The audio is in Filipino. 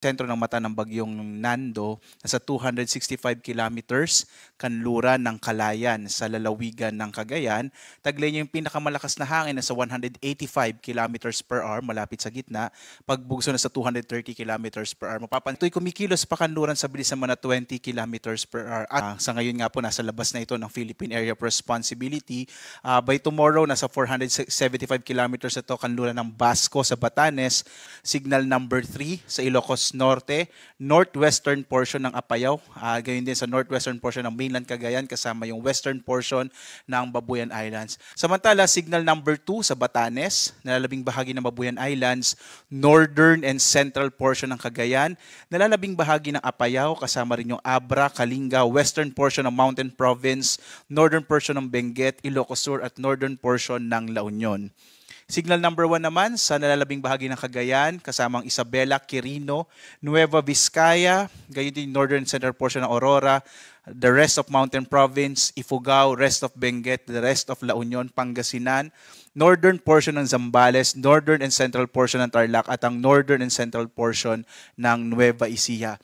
sentro ng mata ng bagyong Nando, nasa 265 kilometers kanluran ng Kalayan sa lalawigan ng Cagayan. Taglay niya yung pinakamalakas na hangin nasa 185 kilometers per hour malapit sa gitna, pagbugso na sa 230 kilometers per hour. Mapapantoy kumikilos pa kanluran sa bilis naman na 20 kilometers per hour. At sa ngayon nga po nasa labas na ito ng Philippine Area of Responsibility. By tomorrow nasa 475 kilometers ito kanluran ng Basco sa Batanes, signal number 3 sa Ilocos Norte, northwestern portion ng Apayao, gayon din sa northwestern portion ng mainland Cagayan kasama yung western portion ng Babuyan Islands. Samantala, signal number 2 sa Batanes, nalalabing bahagi ng Babuyan Islands, northern and central portion ng Cagayan, nalalabing bahagi ng Apayao kasama rin yung Abra, Kalinga, western portion ng Mountain Province, northern portion ng Benguet, Ilocos Sur at northern portion ng La Union. Signal number 1 naman sa nalalabing bahagi ng Cagayan, kasamang Isabela, Quirino, Nueva Vizcaya, gayon din northern central portion ng Aurora, the rest of Mountain Province, Ifugao, rest of Benguet, the rest of La Union, Pangasinan, northern portion ng Zambales, northern and central portion ng Tarlac at ang northern and central portion ng Nueva Ecija.